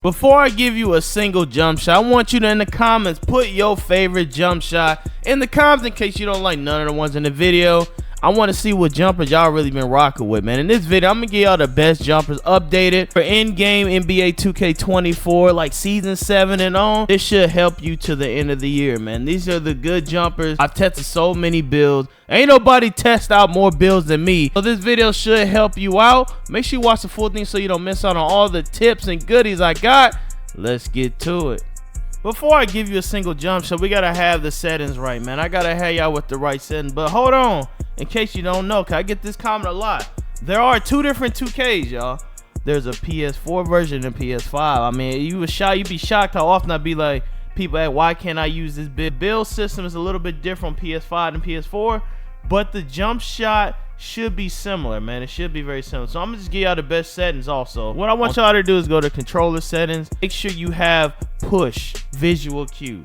Before I give you a single jump shot, I want you to in the comments put your favorite jump shot in the comments in case you don't like none of the ones in the video. I want to see what jumpers y'all really been rocking with, man. In this video, I'm going to give y'all the best jumpers updated for in-game NBA 2K24, like Season 7 and on. This should help you to the end of the year, man. These are the good jumpers. I've tested so many builds. Ain't nobody test out more builds than me. So this video should help you out. Make sure you watch the full thing so you don't miss out on all the tips and goodies I got. Let's get to it. Before I give you a single jump shot, we gotta have the settings right, man. I gotta have y'all with the right settings. But hold on, in case you don't know, cause I get this comment a lot. There are two different 2Ks, y'all. There's a PS4 version and PS5. I mean, you'd be shocked how often I'd be like, people ask, why can't I use this build? Build system is a little bit different on PS5 and PS4, but the jump shot should be similar, man. It should be very similar. So I'm gonna just give y'all the best settings also. What I want y'all to do is go to controller settings. Make sure you have push visual cue.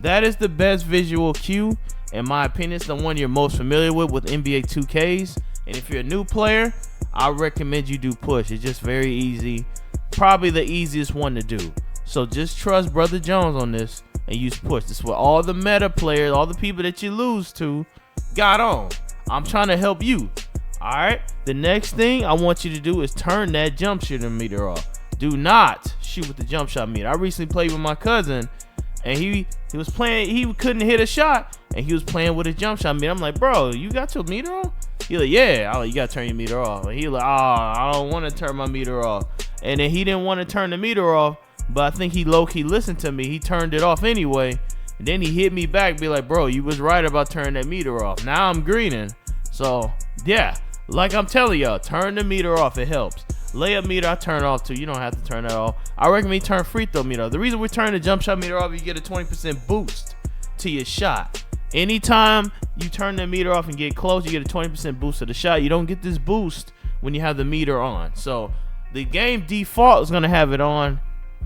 That is the best visual cue. In my opinion, it's the one you're most familiar with NBA 2Ks. And if you're a new player, I recommend you do push. It's just very easy. Probably the easiest one to do. So just trust Brother Jones on this and use push. This is what all the meta players, all the people that you lose to, got on. I'm trying to help you. Alright, the next thing I want you to do is turn that jump shooter meter off. Do not shoot with the jump shot meter. I recently played with my cousin and he was playing, he couldn't hit a shot and he was playing with a jump shot meter. I'm like, bro, you got your meter on? He like, yeah. I like, you gotta turn your meter off. And he like, I don't want to turn my meter off. And then he didn't want to turn the meter off, but I think he low-key listened to me. He turned it off anyway. And then he hit me back, be like, bro, you was right about turning that meter off. Now I'm greening. So yeah, like I'm telling y'all, turn the meter off. It helps. Layup meter, I turn off too. You don't have to turn that off. I recommend you turn free throw meter off. The reason we turn the jump shot meter off, you get a 20% boost to your shot. Anytime you turn the meter off and get close, you get a 20% boost to the shot. You don't get this boost when you have the meter on. So the game default is gonna have it on.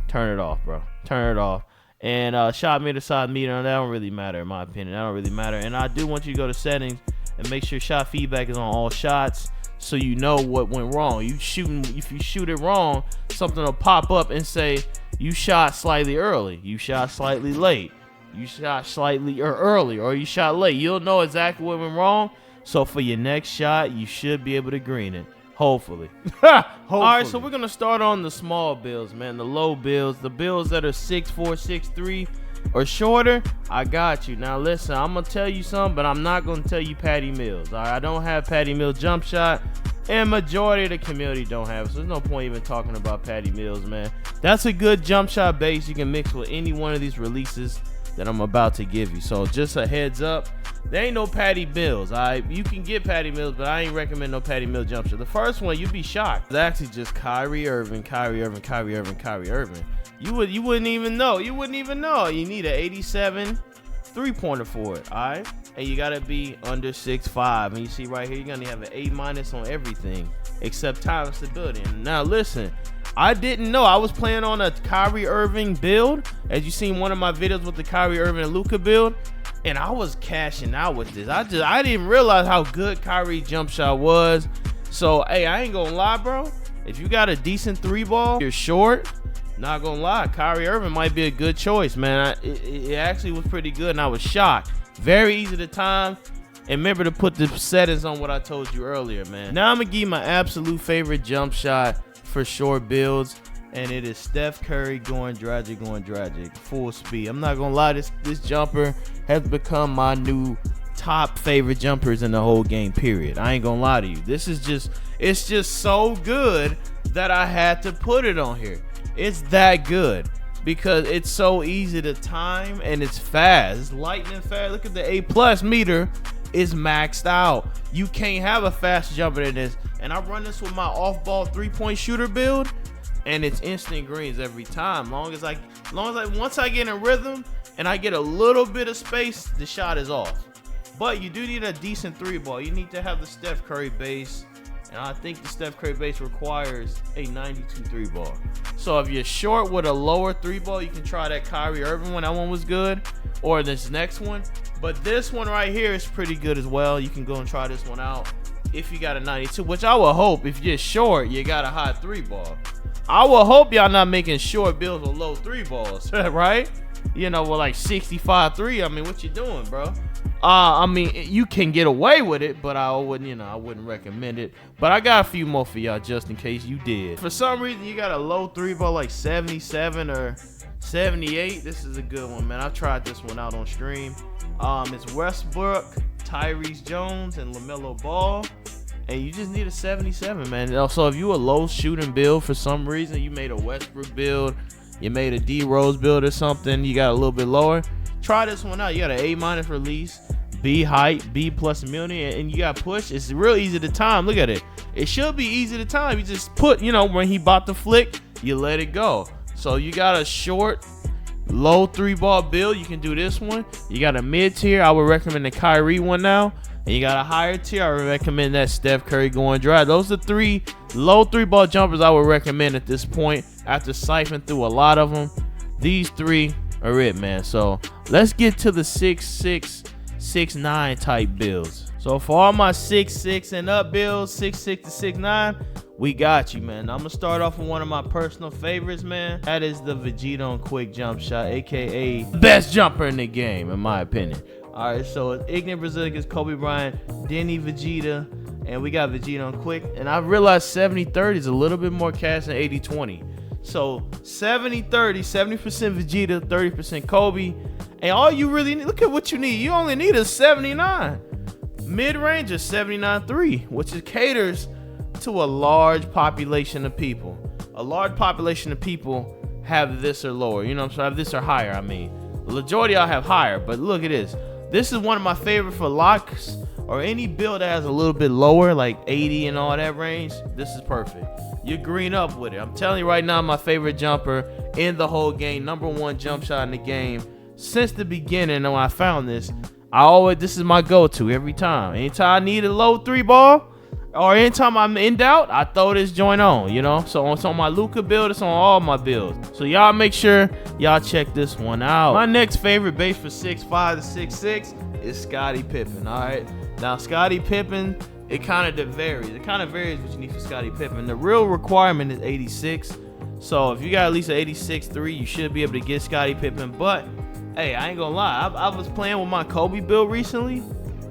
Turn it off, bro. Turn it off. And shot meter, side meter, that don't really matter in my opinion. That don't really matter. And I do want you to go to settings and make sure shot feedback is on all shots so you know what went wrong. If you shoot it wrong, something will pop up and say you shot slightly early, you shot slightly late, you shot slightly early, or you shot late. You'll know exactly what went wrong. So for your next shot, you should be able to green it. Hopefully. All right, so we're gonna start on the small builds, man. The low builds, the builds that are 6'4", 6'3", or shorter. I got you. Now listen, I'm gonna tell you something, but I'm not gonna tell you Patty Mills. All right, I don't have Patty Mills jump shot, and majority of the community don't have it. So there's no point even talking about Patty Mills, man. That's a good jump shot base you can mix with any one of these releases that I'm about to give you. So just a heads up, there ain't no Patty Mills. You can get Patty Mills, but I ain't recommend no Patty Mills jump shot. The first one, you'd be shocked. It's actually just Kyrie Irving. You wouldn't even know. You wouldn't even know. You need an 87 3-pointer for it, all right? And you gotta be under 6'5". And you see right here, you're gonna have an A- on everything except time and stability. And now listen, I didn't know. I was playing on a Kyrie Irving build, as you seen one of my videos with the Kyrie Irving and Luka build, and I was cashing out with this. I didn't realize how good Kyrie jump shot was. So hey, I ain't gonna lie, bro. If you got a decent 3-ball, you're short. Not gonna lie, Kyrie Irving might be a good choice, man. It actually was pretty good, and I was shocked. Very easy to time. And remember to put the settings on what I told you earlier, man. Now I'm gonna give you my absolute favorite jump shot for short builds, and it is Steph Curry going dragic, full speed. I'm not gonna lie, this jumper has become my new top favorite jumpers in the whole game, period. I ain't gonna lie to you. It's just so good that I had to put it on here. It's that good because it's so easy to time and it's fast. It's lightning fast. Look at the A+ meter is maxed out. You can't have a faster jumper than this. And I run this with my off-ball 3-point shooter build, and it's instant greens every time. Once I get in rhythm and I get a little bit of space, the shot is off. But you do need a decent 3-ball. You need to have the Steph Curry base. And I think the Steph Curry base requires a 92 3-ball. So if you're short with a lower 3-ball, you can try that Kyrie Irving one. That one was good. Or this next one. But this one right here is pretty good as well. You can go and try this one out if you got a 92, which I would hope if you're short, you got a high 3-ball. I will hope y'all not making short builds with low 3 balls, right? You know, with like 65-3. I mean, what you doing, bro? I mean, you can get away with it, but I wouldn't, you know, I wouldn't recommend it. But I got a few more for y'all just in case you did. For some reason, you got a low 3 ball like 77 or 78. This is a good one, man. I tried this one out on stream. It's Westbrook, Tyrese Jones, and LaMelo Ball. And you just need a 77, man. Also, if you a low shooting build for some reason, you made a Westbrook build, you made a D Rose build or something, you got a little bit lower, try this one out. You got an A- release, B height, B plus immunity, and you got push. It's real easy to time. Look at it. It should be easy to time. You just put, you know, when he bought the flick, you let it go. So you got a short, low 3 ball build. You can do this one. You got a mid tier. I would recommend the Kyrie one now. And you got a higher tier. I would recommend that Steph Curry going dry. Those are 3 low 3 ball jumpers I would recommend at this point. After siphoning through a lot of them, these 3 are it, man. So let's get to the 6'6", 6'9" type builds. So for all my 6'6" and up builds, 6'6" to 6'9", we got you, man. I'm gonna start off with one of my personal favorites, man. That is the Vegeta on quick jump shot, aka best jumper in the game, in my opinion. All right, so it's Ignorant Brazilian against Kobe Bryant, Denny Vegeta, and we got Vegeta on quick. And I realized 70-30 is a little bit more cash than 80-20. So 70-30, 70% Vegeta, 30% Kobe. And all you really need, look at what you need. You only need a 79. Mid-range is 79-3, which is caters to a large population of people. A large population of people have this or lower. You know what I'm saying? Have this or higher, I mean. The majority of y'all have higher, but look at this. This is one of my favorite for locks or any build that has a little bit lower, like 80 and all that range. This is perfect. You green up with it. I'm telling you right now, my favorite jumper in the whole game, #1 jump shot in the game since the beginning. And when I found this, this is my go-to every time. Anytime I need a low 3 ball or anytime I'm in doubt, I throw this joint on, you know. So it's on my Luka build, it's on all my builds. So y'all make sure y'all check this one out. My next favorite base for 6'5" to 6'6" is Scottie Pippen. All right, now Scottie Pippen, it kind of varies. It kind of varies what you need for Scottie Pippen. The real requirement is 86. So if you got at least an 86-3, you should be able to get Scottie Pippen. But hey, I ain't gonna lie, I was playing with my Kobe build recently.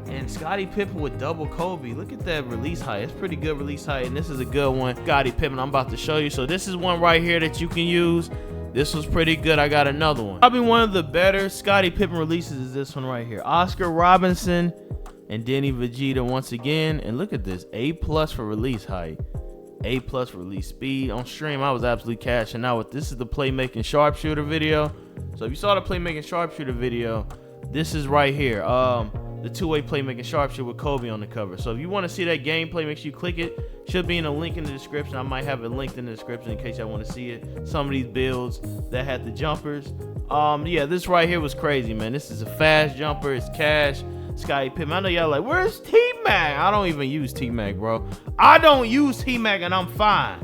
And Scottie Pippen with double Kobe. Look at that release height. It's pretty good release height. And this is a good one. Scottie Pippen, I'm about to show you. So this is one right here that you can use. This was pretty good. I got another one. Probably one of the better Scottie Pippen releases is this one right here. Oscar Robinson and Denny Vegeta once again. And look at this. A+ for release height. A+ for release speed. On stream, I was absolutely cashing out with this. Is the playmaking sharpshooter video. So if you saw the playmaking sharpshooter video, this is right here. The 2-way playmaking sharpshooter with Kobe on the cover. So if you want to see that gameplay, make sure you click it. Should be in a link in the description. I might have it linked in the description in case y'all want to see it. Some of these builds that had the jumpers. Yeah, this right here was crazy, man. This is a fast jumper. It's cash. Scottie Pippen. I know y'all like, where's T-Mac? I don't even use T-Mac, bro. I don't use T-Mac and I'm fine.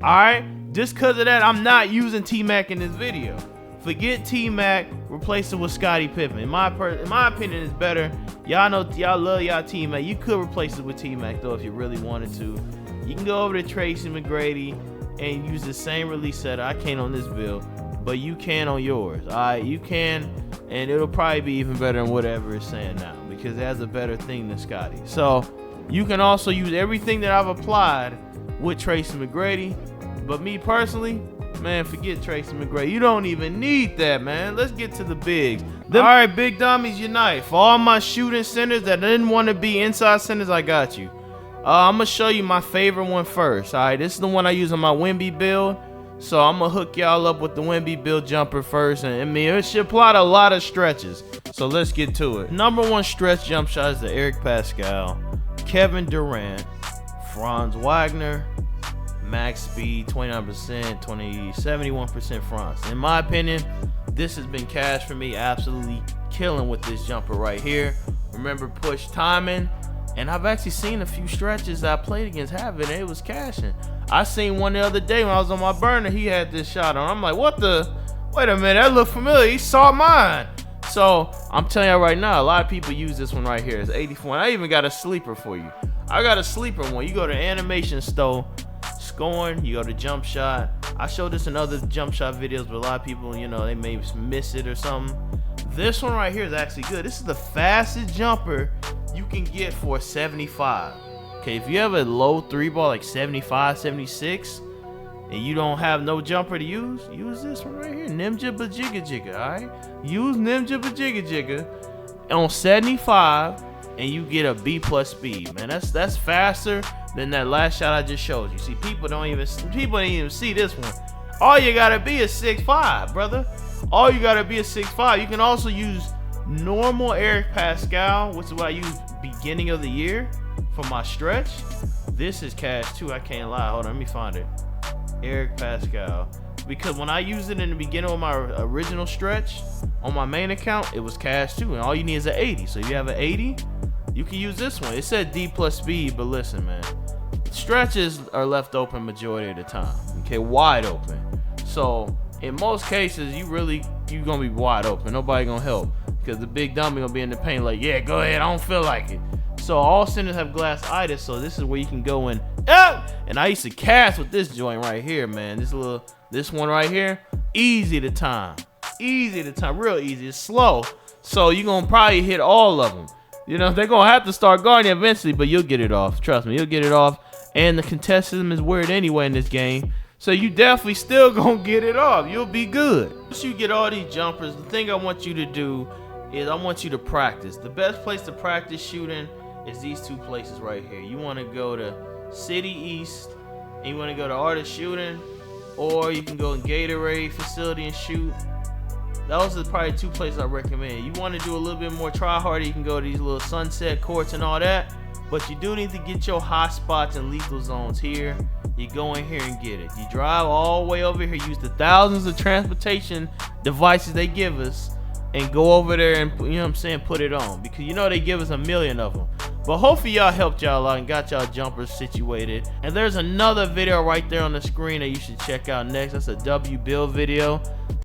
All right? Just because of that, I'm not using T-Mac in this video. Forget T-Mac, replace it with Scottie Pippen. In my opinion, it's better. Y'all know, y'all love y'all T-Mac. You could replace it with T-Mac though if you really wanted to. You can go over to Tracy McGrady and use the same release setter. I can't on this build, but you can on yours. All right, you can, and it'll probably be even better than whatever it's saying now because it has a better thing than Scottie. So you can also use everything that I've applied with Tracy McGrady, but me personally, man, forget Tracy McGrady. You don't even need that, man. Let's get to the bigs. All right, big dummies unite. For all my shooting centers that didn't want to be inside centers, I got you. I'm going to show you my favorite one first. All right, this is the one I use on my Wemby build. So I'm going to hook y'all up with the Wemby build jumper first. And I mean, it should apply to a lot of stretches. So let's get to it. #1 stretch jump shot is the Eric Pascal, Kevin Durant, Franz Wagner, max speed 29%, 71% Franz. In my opinion, this has been cash for me. Absolutely killing with this jumper right here. Remember push timing. And I've actually seen a few stretches that I played against have it, and it was cashing. I seen one the other day when I was on my burner. He had this shot on. I'm like, what the? Wait a minute, that looked familiar. He saw mine. So I'm telling you right now, a lot of people use this one right here. It's 84. And I even got a sleeper for you. I got a sleeper one. You go to Animation Store, scoring, you go to jump shot. I showed this in other jump shot videos, but a lot of people, you know, they may miss it or something. This one right here is actually good. This is the fastest jumper you can get for 75. Okay, if you have a low 3-ball like 75, 76, and you don't have no jumper to use this one right here, Ninja Bajigga Jigga, alright? Use Ninja Bajigga Jigga on 75, and you get a B+ speed, man. That's faster than that last shot I just showed you. See, people didn't even see this one. All you gotta be is 6'5", brother. All you gotta be is 6'5". You can also use normal Eric Pascal, which is what I used beginning of the year for my stretch. This is cash too, I can't lie. Hold on, let me find it. Eric Pascal. Because when I used it in the beginning of my original stretch on my main account, it was cash too, and all you need is an 80. So if you have an 80, you can use this one. It said D+ speed, but listen, man, stretches are left open majority of the time. Okay, wide open. So in most cases, you gonna be wide open. Nobody gonna help, because the big dummy gonna be in the paint like, yeah, go ahead, I don't feel like it. So all centers have glass-itis, so this is where you can go in. And I used to cast with this joint right here, man. This one right here, easy to time, real easy. It's slow, so you're gonna probably hit all of them. You know, they're gonna have to start guarding eventually, but you'll get it off. Trust me, you'll get it off. And the contest system is weird anyway in this game, so you definitely still gonna get it off. You'll be good. Once you get all these jumpers, the thing I want you to do is I want you to practice. The best place to practice shooting is these two places right here. You want to go to City East, and you want to go to Art of Shooting, or you can go in Gatorade facility and shoot. Those are probably two places I recommend. You want to do a little bit more try harder, you can go to these little sunset courts and all that, but you do need to get your hot spots and lethal zones here. You go in here and get it. You drive all the way over here, use the thousands of transportation devices they give us, and go over there and, you know what I'm saying, put it on, because you know they give us a million of them. But hopefully y'all helped y'all out and got y'all jumpers situated. And there's another video right there on the screen that you should check out next. That's a W build video.